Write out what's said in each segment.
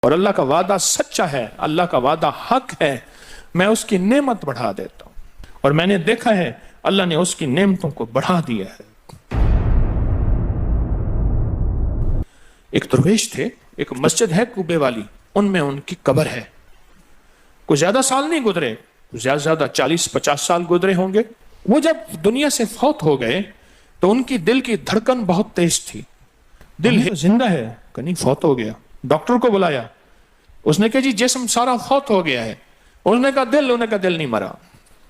اور اللہ کا وعدہ سچا ہے، اللہ کا وعدہ حق ہے، میں اس کی نعمت بڑھا دیتا ہوں، اور میں نے دیکھا ہے اللہ نے اس کی نعمتوں کو بڑھا دیا ہے۔ ایک درویش تھے، ایک مسجد ہے کوبے والی، ان میں ان کی قبر ہے۔ کوئی زیادہ سال نہیں گزرے، زیادہ زیادہ 40-50 سال گزرے ہوں گے۔ وہ جب دنیا سے فوت ہو گئے تو ان کی دل کی دھڑکن بہت تیز تھی۔ دل زندہ ہے کہ نہیں فوت ہو گیا؟ ڈاکٹر کو بلایا، اس نے کہا جی جسم سارا فوت ہو گیا ہے۔ اس نے کہا دل، انہوں نے کہا دل نہیں مرا۔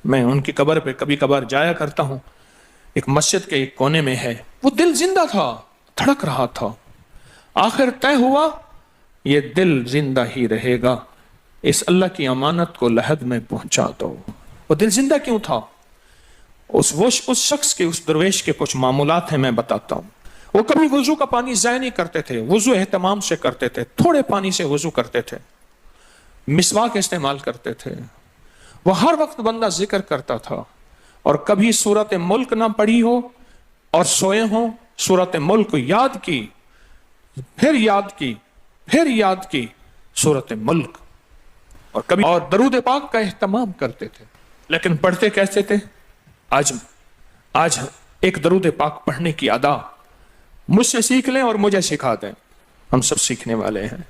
میں ان کی قبر پہ کبھی کبھار جایا کرتا ہوں، ایک مسجد کے ایک کونے میں ہے، وہ دل زندہ تھا، دھڑک رہا تھا۔ آخر طے ہوا یہ دل زندہ ہی رہے گا، اس اللہ کی امانت کو لحد میں پہنچا دو۔ وہ دل زندہ کیوں تھا؟ اس شخص کے، اس درویش کے کچھ معمولات ہیں، میں بتاتا ہوں۔ وہ کبھی وضو کا پانی ضائع نہیں کرتے تھے، وضو اہتمام سے کرتے تھے، تھوڑے پانی سے وضو کرتے تھے، مسواک استعمال کرتے تھے۔ وہ ہر وقت بندہ ذکر کرتا تھا، اور کبھی سورۃ ملک نہ پڑھی ہو اور سوئے ہوں، سورۃ ملک یاد کی، پھر یاد کی، پھر یاد کی سورۃ ملک، اور کبھی اور درود پاک کا اہتمام کرتے تھے۔ لیکن پڑھتے کیسے تھے؟ آج ایک درود پاک پڑھنے کی ادا مجھ سے سیکھ لیں اور مجھے سکھا دیں، ہم سب سیکھنے والے ہیں۔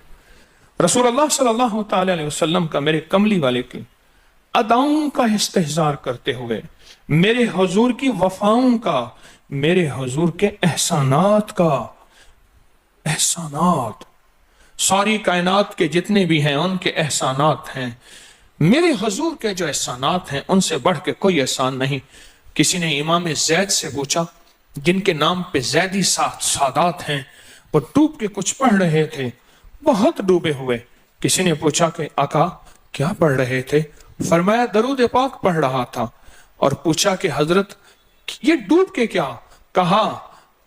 رسول اللہ صلی اللہ تعالی علیہ وسلم کا، میرے کملی والے کی اداؤں کا استحضار کرتے ہوئے، میرے حضور کی وفاؤں کا، میرے حضور کے احسانات کا، احسانات ساری کائنات کے جتنے بھی ہیں ان کے احسانات ہیں۔ میرے حضور کے جو احسانات ہیں ان سے بڑھ کے کوئی احسان نہیں۔ کسی نے امام زید سے پوچھا، جن کے نام پہ زیدی سادات ہیں، وہ ڈوب کے کچھ پڑھ رہے تھے، بہت ڈوبے ہوئے۔ کسی نے پوچھا کہ آقا کیا پڑھ رہے تھے؟ فرمایا درود پاک پڑھ رہا تھا۔ اور پوچھا کہ حضرت یہ ڈوب کے کیا؟ کہا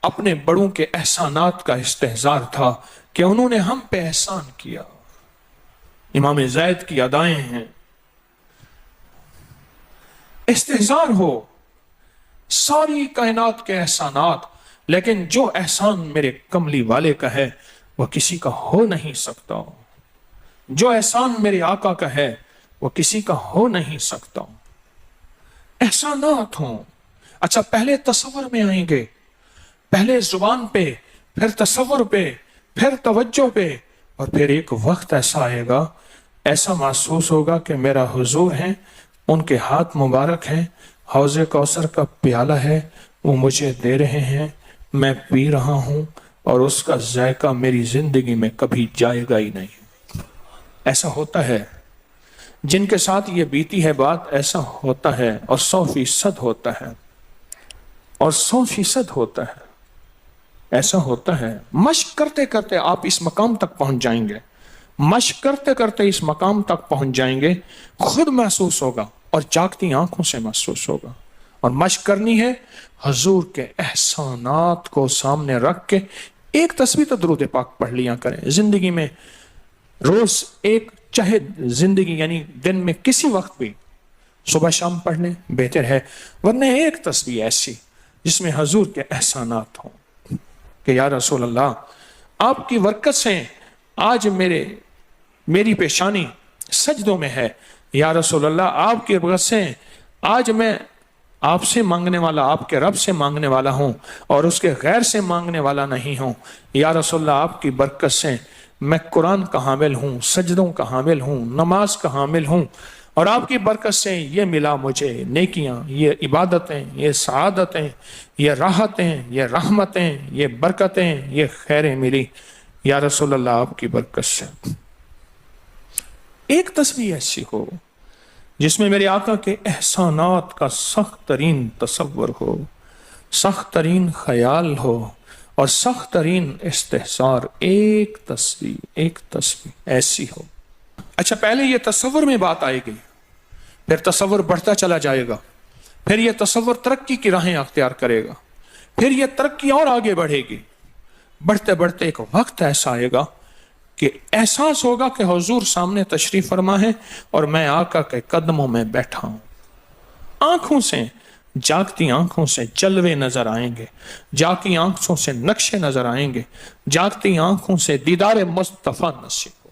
اپنے بڑوں کے احسانات کا استحضار تھا کہ انہوں نے ہم پہ احسان کیا۔ امام زید کی ادائیں ہیں، استحضار ہو ساری کائنات کے احسانات، لیکن جو احسان میرے کملی والے کا ہے وہ کسی کا ہو نہیں سکتا، جو احسان میرے آقا کا ہے وہ کسی کا ہو نہیں سکتا۔ احسانات ہوں۔ اچھا، پہلے تصور میں آئیں گے، پہلے زبان پہ، پھر تصور پہ، پھر توجہ پہ، اور پھر ایک وقت ایسا آئے گا، ایسا محسوس ہوگا کہ میرا حضور ہے، ان کے ہاتھ مبارک ہیں، حوض کوثر کا پیالہ ہے، وہ مجھے دے رہے ہیں، میں پی رہا ہوں، اور اس کا ذائقہ میری زندگی میں کبھی جائے گا ہی نہیں۔ ایسا ہوتا ہے، جن کے ساتھ یہ بیتی ہے بات، ایسا ہوتا ہے، اور 100% ہوتا ہے، اور 100% ہوتا ہے، ایسا ہوتا ہے۔ مشق کرتے کرتے آپ اس مقام تک پہنچ جائیں گے، مشق کرتے کرتے اس مقام تک پہنچ جائیں گے، خود محسوس ہوگا اور جاگتی آنکھوں سے محسوس ہوگا۔ اور مشق کرنی ہے حضور کے احسانات کو سامنے رکھ کے۔ ایک تصویر تو درود پاک پڑھ لیا کریں زندگی میں، روز ایک، چاہے زندگی یعنی دن میں کسی وقت بھی صبح شام پڑھ لیں، بہتر ہے، ورنہ ایک تصویر ایسی جس میں حضور کے احسانات ہوں کہ یا رسول اللہ آپ کی برکت سے آج میری پیشانی سجدوں میں ہے، یا رسول اللہ آپ کی برکت سے آج میں آپ سے مانگنے والا، آپ کے رب سے مانگنے والا ہوں، اور اس کے غیر سے مانگنے والا نہیں ہوں۔ یا رسول اللہ آپ کی برکت سے میں قرآن کا حامل ہوں، سجدوں کا حامل ہوں، نماز کا حامل ہوں، اور آپ کی برکت سے یہ ملا مجھے نیکیاں، یہ عبادتیں، یہ سعادتیں، یہ راحتیں، یہ رحمتیں، یہ برکتیں، یہ خیریں ملی یا رسول اللہ آپ کی برکت سے۔ ایک تصویر ایسی ہو جس میں میرے آقا کے احسانات کا سخت ترین تصور ہو، سخت ترین خیال ہو، اور سخت ترین استحضار۔ ایک تصویر ایسی ہو۔ اچھا، پہلے یہ تصور میں بات آئے گی، پھر تصور بڑھتا چلا جائے گا، پھر یہ تصور ترقی کی راہیں اختیار کرے گا، پھر یہ ترقی اور آگے بڑھے گی۔ بڑھتے بڑھتے ایک وقت ایسا آئے گا کہ احساس ہوگا کہ حضور سامنے تشریف فرما ہے اور میں آقا کے قدموں میں بیٹھا ہوں۔ آنکھوں سے، جاگتی آنکھوں سے جلوے نظر آئیں گے، جاگتی آنکھوں سے نقشے نظر آئیں گے، جاگتی آنکھوں سے دیدار مصطفیٰ نصیب ہو۔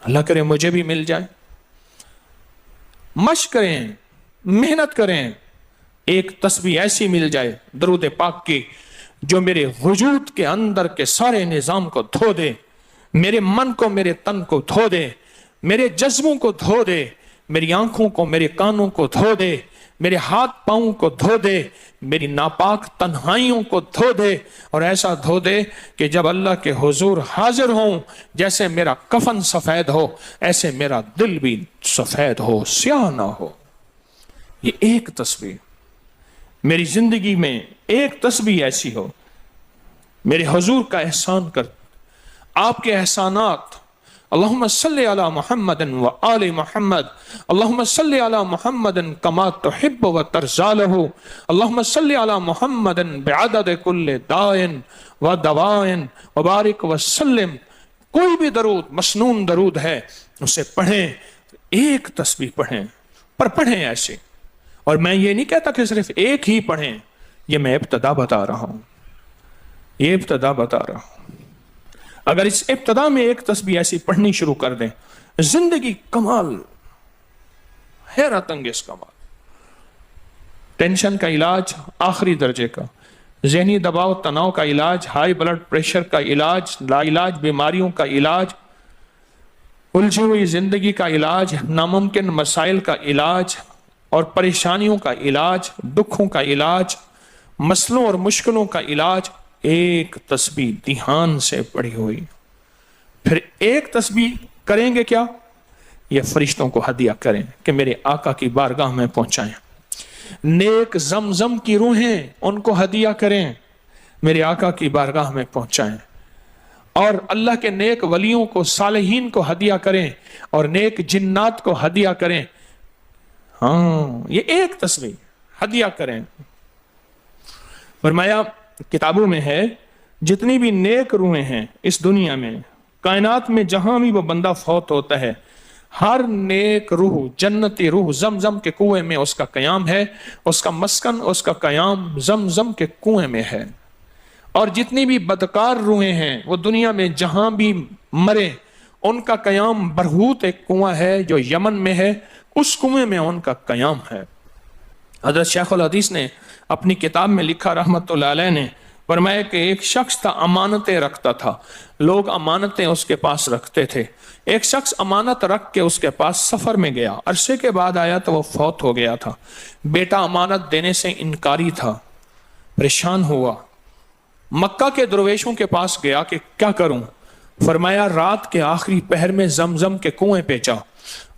اللہ کرے مجھے بھی مل جائے. مشق کریں, محنت کریں, ایک تسبیح ایسی مل جائے درود پاک کی جو میرے وجود کے اندر کے سارے نظام کو دھو دے, میرے من کو, میرے تن کو دھو دے, میرے جذبوں کو دھو دے, میری آنکھوں کو, میرے کانوں کو دھو دے, میرے ہاتھ پاؤں کو دھو دے, میری ناپاک تنہائیوں کو دھو دے, اور ایسا دھو دے کہ جب اللہ کے حضور حاضر ہوں جیسے میرا کفن سفید ہو ایسے میرا دل بھی سفید ہو, سیاہ نہ ہو. یہ ایک تسبیح میری زندگی میں, ایک تسبیح ایسی ہو. میرے حضور کا احسان کر, آپ کے احسانات, اللہم صلی علی محمد و آل محمد, اللہم صلی علی محمد کما تحب و ترضى له, اللہم صلی علی محمد بعدد کل دائن و دوائن وبارک وسلم. کوئی بھی درود, مسنون درود ہے, اسے پڑھیں, ایک تسبیح پڑھیں, پر پڑھیں ایسے. اور میں یہ نہیں کہتا کہ صرف ایک ہی پڑھیں, یہ میں ابتدا بتا رہا ہوں, یہ ابتدا بتا رہا ہوں. اگر اس ابتدا میں ایک تسبیح ایسی پڑھنی شروع کر دیں, زندگی کمال, حیرت انگیز کمال. ٹینشن کا علاج آخری درجے کا, ذہنی دباؤ تناؤ کا علاج, ہائی بلڈ پریشر کا علاج, لا علاج بیماریوں کا علاج, الجھی ہوئی زندگی کا علاج, ناممکن مسائل کا علاج اور پریشانیوں کا علاج, دکھوں کا علاج, مسئلوں اور مشکلوں کا علاج, ایک تسبیح دھیان سے پڑھی ہوئی. پھر ایک تسبیح کریں گے کیا, یہ فرشتوں کو ہدیہ کریں کہ میرے آقا کی بارگاہ میں پہنچائیں. نیک زمزم کی روحیں ان کو ہدیہ کریں, میرے آقا کی بارگاہ میں پہنچائیں. اور اللہ کے نیک ولیوں کو, صالحین کو ہدیہ کریں, اور نیک جنات کو ہدیہ کریں. ہاں, یہ ایک تسبیح ہدیہ کریں. فرمایا کتابوں میں ہے جتنی بھی نیک روحیں ہیں اس دنیا میں, کائنات میں جہاں بھی وہ بندہ فوت ہوتا ہے, ہر نیک روح, جنتی روح زمزم کے کنویں میں اس کا قیام ہے, اس کا مسکن, اس کا قیام زمزم کے کنویں میں ہے. اور جتنی بھی بدکار روحیں ہیں وہ دنیا میں جہاں بھی مرے, ان کا قیام برہوت ایک کنواں ہے جو یمن میں ہے, اس کنویں میں ان کا قیام ہے. حضرت شیخ الحدیث نے اپنی کتاب میں لکھا رحمت اللہ علیہ نے, فرمایا کہ ایک شخص تھا امانتیں رکھتا تھا, لوگ امانتیں اس کے پاس رکھتے تھے. ایک شخص امانت رکھ کے اس کے پاس سفر میں گیا, عرصے کے بعد آیا تو وہ فوت ہو گیا تھا. بیٹا امانت دینے سے انکاری تھا, پریشان ہوا, مکہ کے درویشوں کے پاس گیا کہ کیا کروں. فرمایا رات کے آخری پہر میں زمزم کے کنویں پہ جا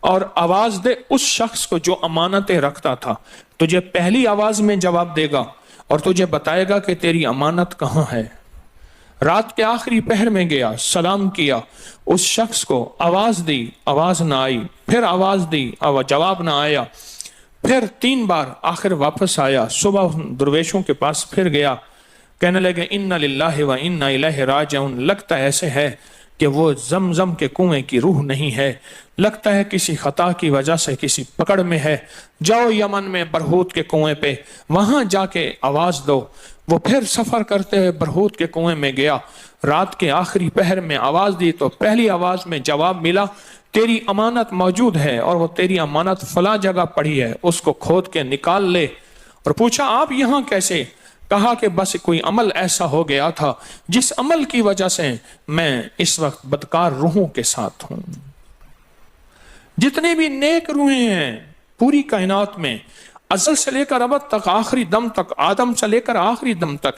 اور آواز دے اس شخص کو جو امانتیں رکھتا تھا, تجھے پہلی آواز میں جواب دے گا اور تجھے بتائے گا کہ تیری امانت کہاں ہے. رات کے آخری پہر میں گیا, سلام کیا, اس شخص کو آواز دی, آواز نہ آئی, پھر آواز دی, جواب نہ آیا, پھر 3 بار, آخر واپس آیا. صبح درویشوں کے پاس پھر گیا, کہنے لگے انا للہ و انا الیہ راجعون, لگتا ایسے ہے کہ وہ زمزم کے کنویں کی روح نہیں ہے, لگتا ہے کسی خطا کی وجہ سے کسی پکڑ میں ہے, جاؤ یمن میں برہوت کے کنویں پہ, وہاں جا کے آواز دو. وہ پھر سفر کرتے ہوئے برہوت کے کنویں میں گیا, رات کے آخری پہر میں آواز دی تو پہلی آواز میں جواب ملا, تیری امانت موجود ہے اور وہ تیری امانت فلاں جگہ پڑی ہے, اس کو کھود کے نکال لے. اور پوچھا آپ یہاں کیسے؟ کہا کہ بس کوئی عمل ایسا ہو گیا تھا جس عمل کی وجہ سے میں اس وقت بدکار روحوں کے ساتھ ہوں. جتنے بھی نیک روحیں ہیں پوری کائنات میں, ازل سے لے کر ابد تک, آخری دم تک, آدم سے لے کر آخری دم تک,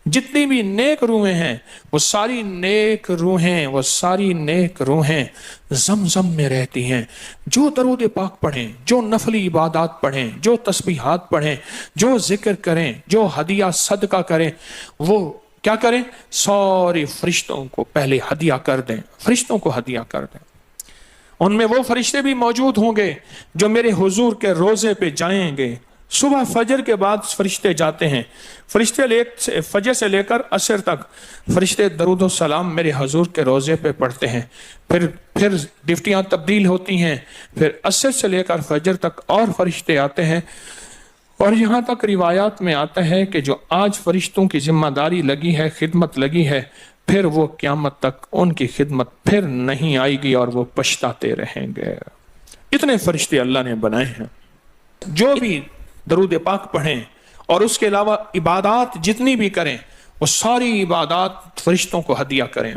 جتنی بھی نیک روحیں ہیں وہ ساری نیک روحیں, وہ ساری نیک روحیں زمزم میں رہتی ہیں. جو درود پاک پڑھیں, جو نفلی عبادات پڑھیں, جو تسبیحات پڑھیں, جو ذکر کریں, جو ہدیہ صدقہ کریں, وہ کیا کریں, سارے فرشتوں کو پہلے ہدیہ کر دیں, فرشتوں کو ہدیہ کر دیں. ان میں وہ فرشتے بھی موجود ہوں گے جو میرے حضور کے روزے پہ جائیں گے. صبح فجر کے بعد فرشتے جاتے ہیں, فرشتے فجر سے لے کر عصر تک فرشتے درود و سلام میرے حضور کے روزے پہ پڑھتے ہیں. پھر ڈیوٹیاں تبدیل ہوتی ہیں, پھر عصر سے لے کر فجر تک اور فرشتے آتے ہیں. اور یہاں تک روایات میں آتا ہے کہ جو آج فرشتوں کی ذمہ داری لگی ہے, خدمت لگی ہے, پھر وہ قیامت تک ان کی خدمت پھر نہیں آئے گی اور وہ پچھتاتے رہیں گے۔ اتنے فرشتے اللہ نے بنائے ہیں، جو بھی درود پاک پڑھیں اور اس کے علاوہ عبادات جتنی بھی کریں، وہ ساری عبادات فرشتوں کو ہدیہ کریں،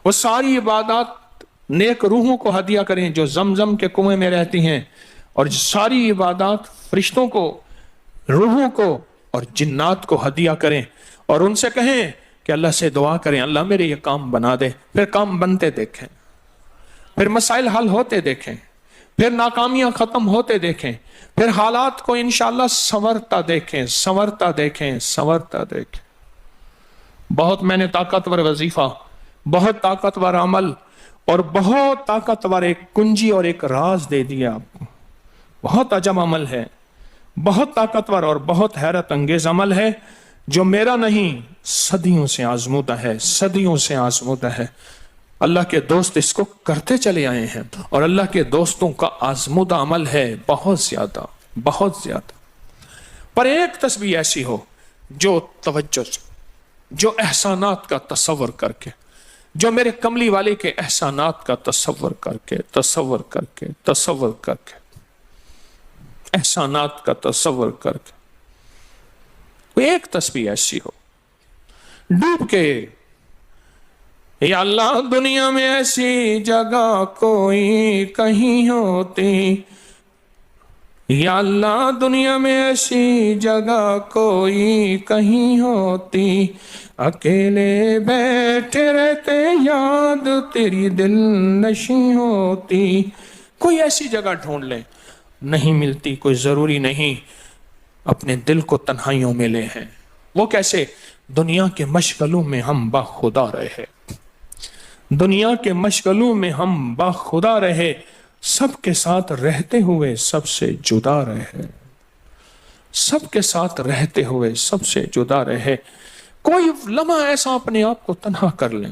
وہ ساری عبادات نیک روحوں کو ہدیہ کریں جو زمزم کے کنویں میں رہتی ہیں، اور ساری عبادات فرشتوں کو، روحوں کو اور جنات کو ہدیہ کریں، اور ان سے کہیں کہ اللہ سے دعا کریں اللہ میرے یہ کام بنا دے۔ پھر کام بنتے دیکھیں، پھر مسائل حل ہوتے دیکھیں، پھر ناکامیاں ختم ہوتے دیکھیں، پھر حالات کو انشاءاللہ سنورتا دیکھیں، سنورتا دیکھیں، سنورتا دیکھیں۔ بہت میں نے طاقتور وظیفہ، بہت طاقتور عمل اور بہت طاقتور ایک کنجی اور ایک راز دے دیا آپ کو۔ بہت عجب عمل ہے، بہت طاقتور اور بہت حیرت انگیز عمل ہے، جو میرا نہیں، صدیوں سے آزمودہ ہے، صدیوں سے آزمودہ ہے۔ اللہ کے دوست اس کو کرتے چلے آئے ہیں، اور اللہ کے دوستوں کا آزمودہ عمل ہے بہت زیادہ، بہت زیادہ۔ پر ایک تسبیح ایسی ہو جو توجہ سے، جو احسانات کا تصور کر کے، جو میرے کملی والے کے احسانات کا تصور کر کے، تصور کر کے، تصور کر کے، احسانات کا تصور کر کے، کوئی ایک تسبیح ایسی ہو ڈوب کے، یا اللہ دنیا میں ایسی جگہ کوئی کہیں ہوتی، یا اللہ دنیا میں ایسی جگہ کوئی کہیں ہوتی، اکیلے بیٹھے رہتے یاد تیری دل نشیں ہوتی۔ کوئی ایسی جگہ ڈھونڈ لیں، نہیں ملتی کوئی ضروری نہیں اپنے دل کو تنہائیوں میں لے ہیں۔ وہ کیسے؟ دنیا کے مشغلوں میں ہم باخدا رہے، دنیا کے مشغلوں میں ہم باخدا رہے، سب کے ساتھ رہتے ہوئے سب سے جدا رہے، سب کے ساتھ رہتے ہوئے سب سے جدا رہے۔ کوئی لمحہ ایسا اپنے آپ کو تنہا کر لیں،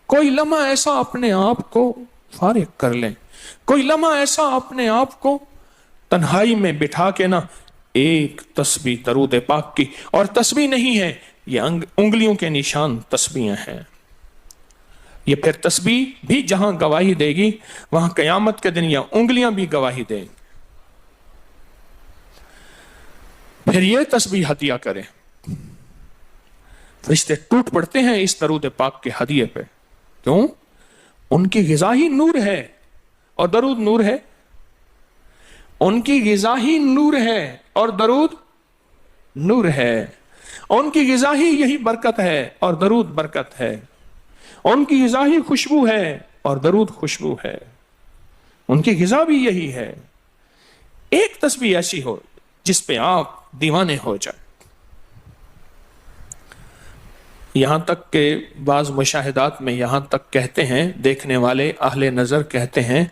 کوئی لمحہ ایسا اپنے آپ کو فارغ کر لیں، کوئی لمحہ ایسا اپنے آپ کو تنہائی میں بٹھا کے نا ایک تسبیح درود پاک کی، اور تسبیح نہیں ہے یہ انگلیوں کے نشان تسبیحیں ہیں۔ یہ پھر تسبیح بھی جہاں گواہی دے گی وہاں قیامت کے دن یہ انگلیاں بھی گواہی دیں گی۔ پھر یہ تسبیح ہدیہ کریں، فرشتے ٹوٹ پڑتے ہیں اس درود پاک کے ہدیے پہ۔ کیوں؟ ان کی غذا ہی نور ہے، اور درود نور ہے۔ ان کی غذا ہی نور ہے اور درود نور ہے۔ ان کی غذا ہی یہی برکت ہے اور درود برکت ہے۔ ان کی غذا ہی خوشبو ہے اور درود خوشبو ہے۔ ان کی غذا بھی یہی ہے۔ ایک تسبیح ایسی ہو جس پہ آپ دیوانے ہو جائیں۔ یہاں تک کہ بعض مشاہدات میں یہاں تک کہتے ہیں، دیکھنے والے اہل نظر کہتے ہیں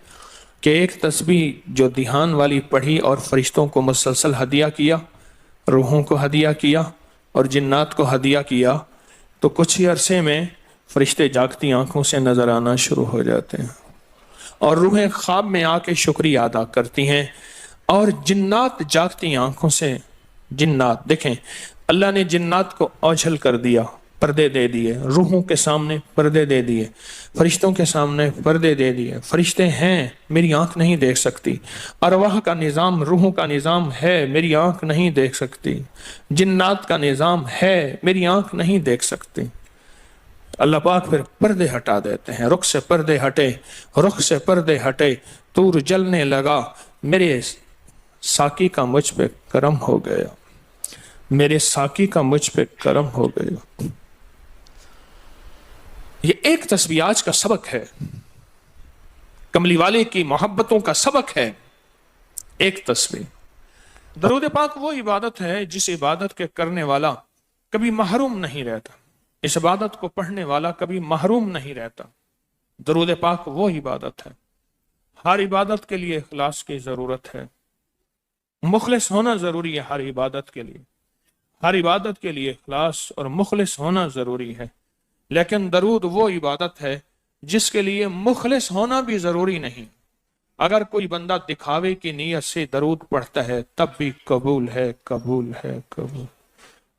کہ ایک تسبیح جو دھیان والی پڑھی اور فرشتوں کو مسلسل ہدیہ کیا، روحوں کو ہدیہ کیا اور جنات کو ہدیہ کیا، تو کچھ ہی عرصے میں فرشتے جاگتی آنکھوں سے نظر آنا شروع ہو جاتے ہیں، اور روحیں خواب میں آ کے شکریہ ادا کرتی ہیں، اور جنات جاگتی آنکھوں سے، جنات دیکھیں اللہ نے جنات کو اوجھل کر دیا، پردے دے دیے، روحوں کے سامنے پردے دے دیے، فرشتوں کے سامنے پردے دے دیے۔ فرشتے ہیں، میری آنکھ نہیں دیکھ سکتی، ارواح کا نظام، روحوں کا نظام ہے، میری آنکھ نہیں دیکھ سکتی، جنات کا نظام ہے، میری آنکھ نہیں دیکھ سکتی۔ اللہ پاک پھر پردے ہٹا دیتے ہیں، رخ سے پردے ہٹے، رخ سے پردے ہٹے، طور جلنے لگا، میرے ساقی کا مجھ پہ کرم ہو گیا، میرے ساقی کا مجھ پہ کرم ہو گیا۔ یہ ایک تسبیح آج کا سبق ہے، کملی والے کی محبتوں کا سبق ہے، ایک تسبیح۔ درود پاک وہ عبادت ہے جس عبادت کے کرنے والا کبھی محروم نہیں رہتا، اس عبادت کو پڑھنے والا کبھی محروم نہیں رہتا۔ درود پاک وہ عبادت ہے، ہر عبادت کے لیے اخلاص کی ضرورت ہے، مخلص ہونا ضروری ہے۔ ہر عبادت کے لیے، ہر عبادت کے لیے اخلاص اور مخلص ہونا ضروری ہے، لیکن درود وہ عبادت ہے جس کے لیے مخلص ہونا بھی ضروری نہیں۔ اگر کوئی بندہ دکھاوے کی نیت سے درود پڑھتا ہے تب بھی قبول ہے، قبول ہے، قبول۔